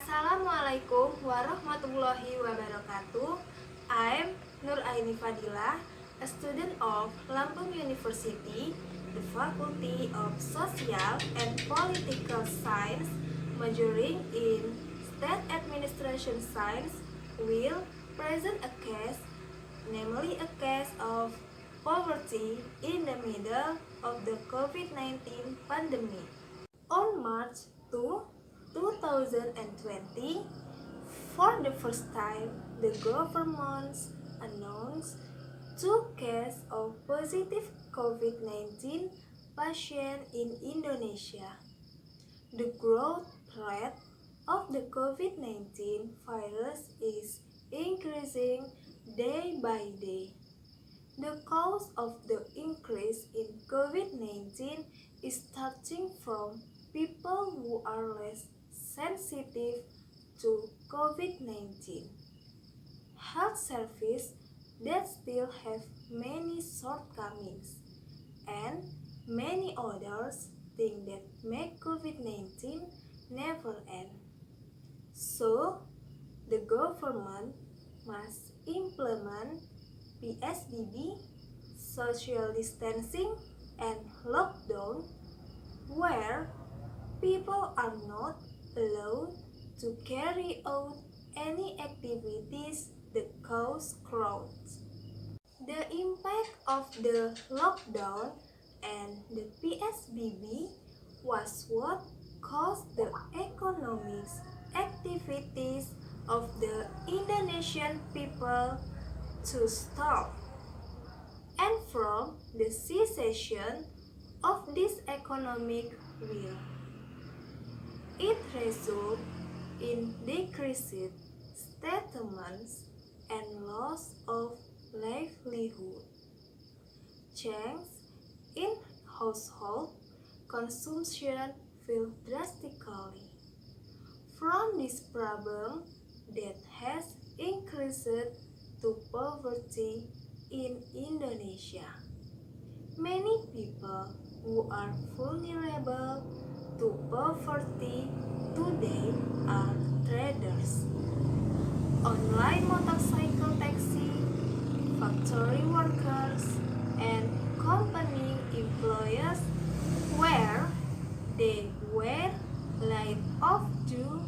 Assalamualaikum warahmatullahi wabarakatuh. I'm Nur Aini Fadilah, a student of Lampung University, the Faculty of Social and Political Science, majoring in State Administration Science, will present a case, namely a case of poverty in the middle of the COVID-19 pandemic. On March 2, 2020, for the first time, the government announced 2 cases of positive COVID-19 patients in Indonesia. The growth rate of the COVID-19 virus is increasing day by day. The cause of the increase in COVID-19 is starting from people who are less sensitive to COVID-19. Health services that still have many shortcomings, and many others think that make COVID-19 never end. So, the government must implement PSBB, social distancing, and lockdown, where people are not allowed to carry out any activities that cause crowds. The impact of the lockdown and the PSBB was what caused the economic activities of the Indonesian people to stop. And from the cessation of this economic will, it resulted in decreased settlements and loss of livelihood. Change in household consumption fell drastically. From this problem that has increased to poverty in Indonesia. Many people who are vulnerable to poverty today are traders, online motorcycle taxi, factory workers, and company employees, where they were laid off due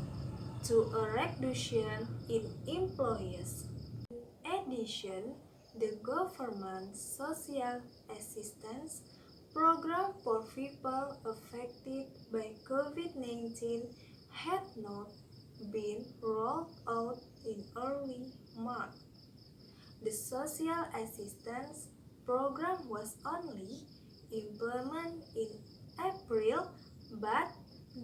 to a reduction in employees. In addition, the government social assistance program for people affected by COVID-19 had not been rolled out in early March. The social assistance program was only implemented in April, but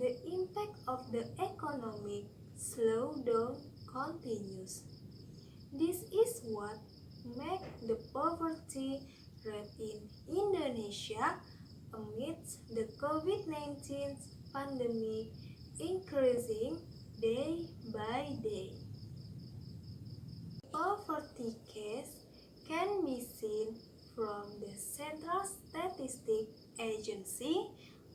the impact of the economic slowdown continues. This is what makes the poverty rate in Indonesia amidst the COVID-19 pandemic increasing day by day. Poverty case can be seen from the Central Statistic Agency,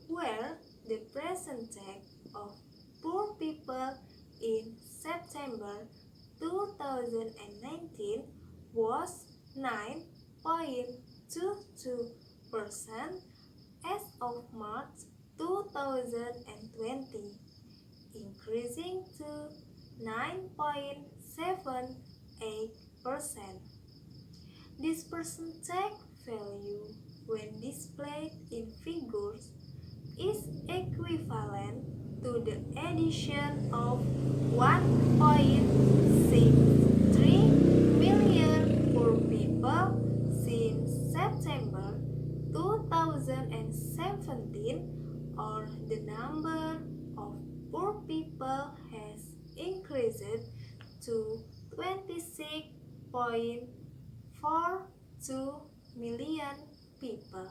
where the percentage of poor people in September 2019 was 9.22% as of March 2020, increasing to 9.78%. This percentage value, when displayed in figures, is equivalent to the addition of 1.63 million poor people since September 2017, or the number of poor people has increased to 26.42 million people.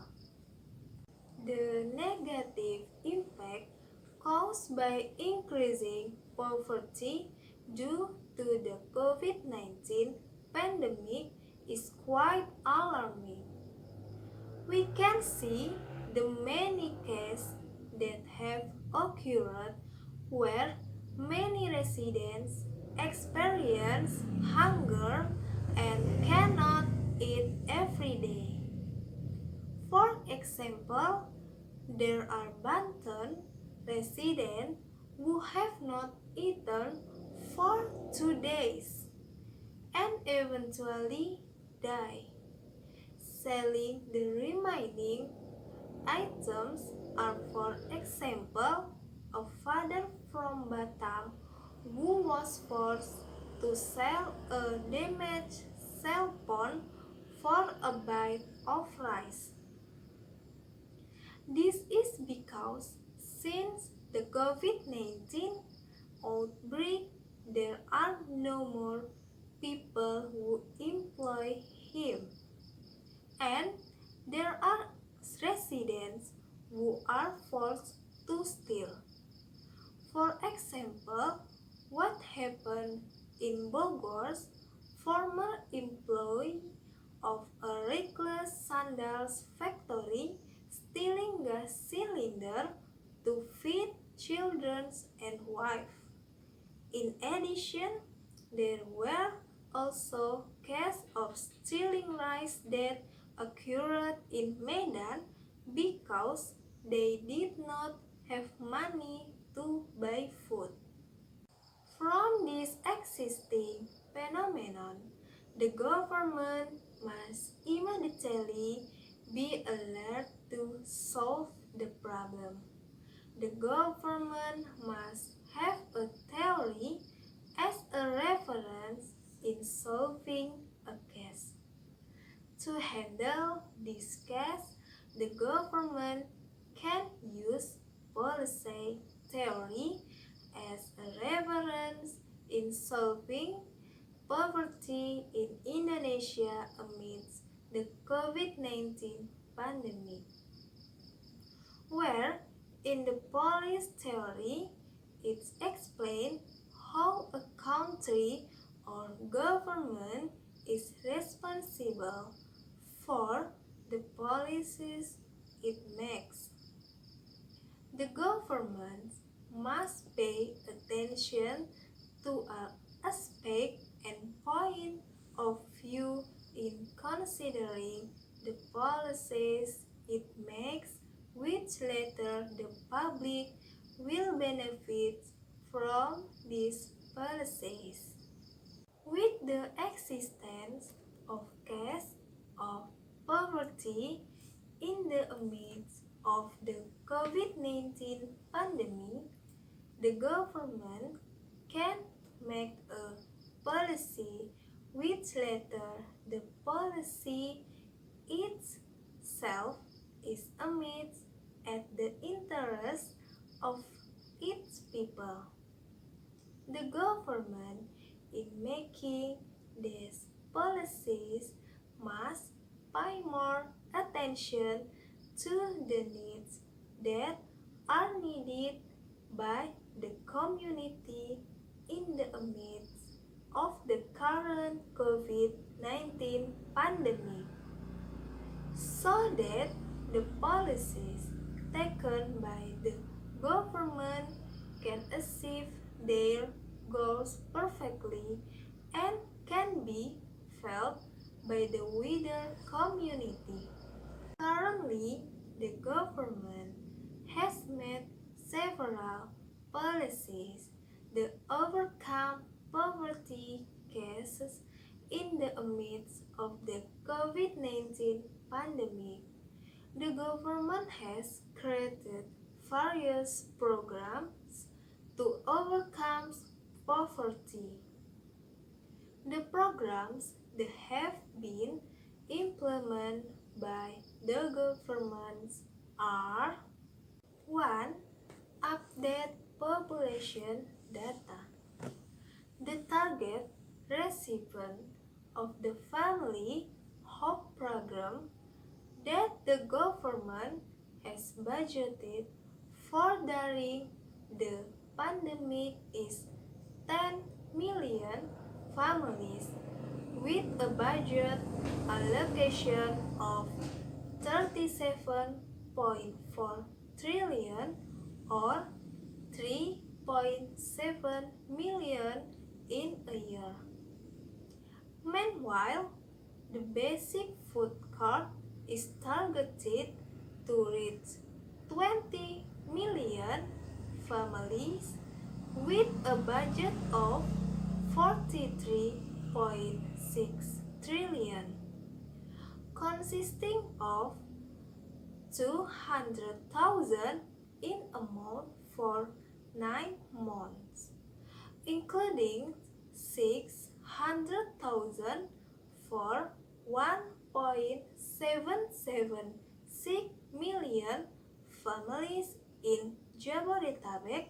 The negative impact caused by increasing poverty due to the COVID-19 pandemic is quite alarming. We can see the many cases that have occurred where many residents experience hunger and cannot eat every day. For example, there are Banten residents who have not eaten for 2 days and eventually die. Selling the remaining items are, for example, a father from Batam who was forced to sell a damaged cell phone for a bite of rice. This is because since the COVID-19 outbreak, there are no more people who employ him, and there are residents who are forced to steal. For example, what happened in Bogor's former employee of a Reguler sandals factory stealing gas cylinder to feed children and wife. In addition, there were also cases of stealing rice that occurred in Medan because they did not have money to buy food. From this existing phenomenon, the government must immediately be alert to solve the problem. The government must have a theory as a reference in solving a case. To handle this case, the government can use policy theory as a reference in solving poverty in Indonesia amidst the COVID-19 pandemic, where in the policy theory it's explained how a country or government is responsible for the policies it makes. The government must pay attention to an aspect and point of view in considering the policies it makes, which later the public will benefit from these policies. With the existence of cases of poverty in the midst of the COVID-19 pandemic, the government can make a policy which later the policy itself is aimed at the interest of its people. The government, in making these policies, must pay more attention to the needs that are needed by the community in the midst of the current COVID-19 pandemic, so that the policies taken by the government can achieve their goals perfectly and can be felt by the wider community. Currently, the government has made several policies that overcome poverty cases in the midst of the COVID-19 pandemic. The government has created various programs to overcome poverty. The programs that have been implemented by the government are: 1. Update population data. The target recipient of the Family Hope Program that the government has budgeted for during the pandemic is 10 million families with a budget allocation of 37.4 trillion or 3.7 million in a year. Meanwhile, the basic food card is targeted to reach 20 million families with a budget of 43.6 trillion, consisting of 200,000 in amount for 9 months, including 600,000 for 1.776 million families in Jabodetabek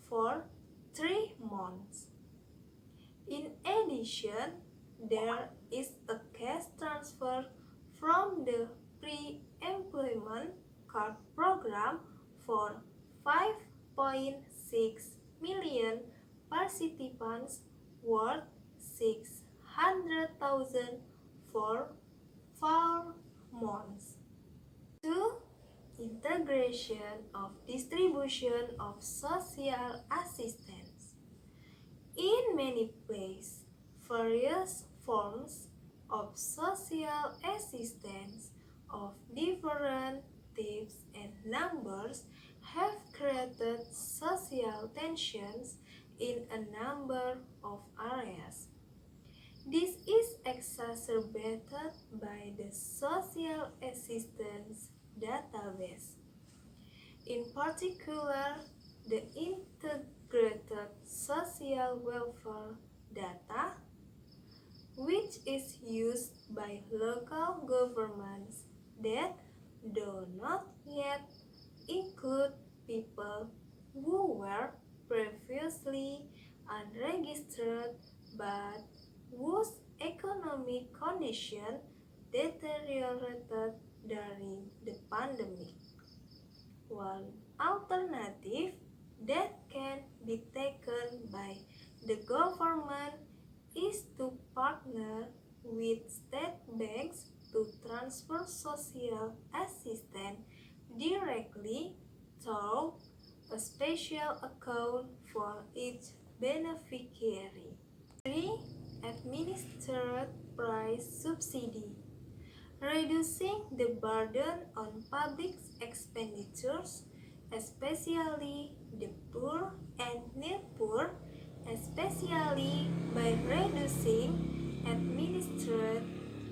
for 3 months. In addition, there is a cash transfer from the pre-employment card program for 5.6 million participants worth 600,000 for 4 months. 2. Integration of distribution of social assistance. In many places, various forms of social assistance of different types and numbers have created social tensions in a number of areas. This is exacerbated by the social assistance database. In particular, the integrated social welfare data, which is used by local governments that do not yet include people who were previously unregistered but whose economic condition deteriorated during the pandemic. One alternative that can be taken by the government is to partner with state banks to transfer social assistance directly through a special account for each beneficiary. 3. Administered price subsidy. Reducing the burden on public expenditures, especially the poor and near poor, especially by reducing administered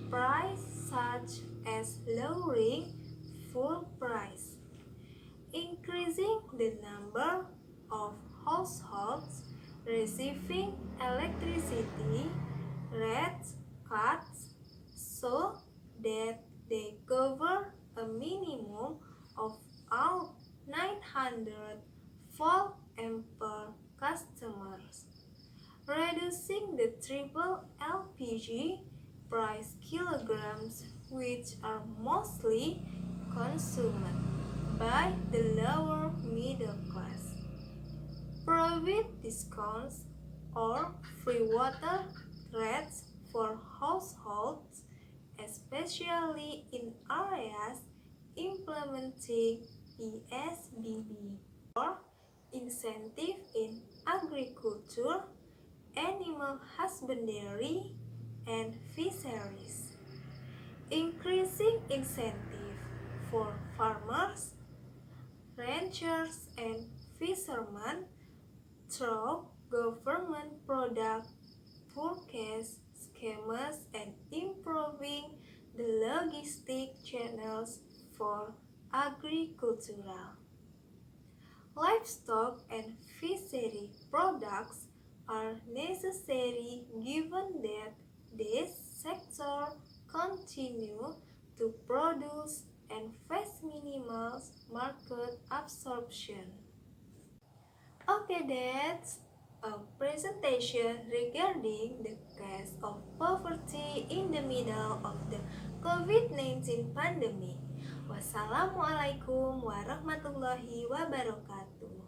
price such as lowering fuel price, increasing the number of households receiving electricity rate cuts so that they cover a minimum of 900 volt ampere customers, reducing the triple LPG price kilograms, which are mostly consumed by the lower middle class, provide discounts or free water rates for households, especially in areas implementing ESBB, or incentive in agriculture, animal husbandry, and fisheries. Increasing incentive for farmers, ranchers, and fishermen through government product purchase schemes and improving the logistic channels for agricultural. Livestock and fishery products are necessary given that this sector continue to produce and face minimal market absorption. Okay, that's a presentation regarding the case of poverty in the middle of the COVID-19 pandemic. Wassalamualaikum warahmatullahi wabarakatuh.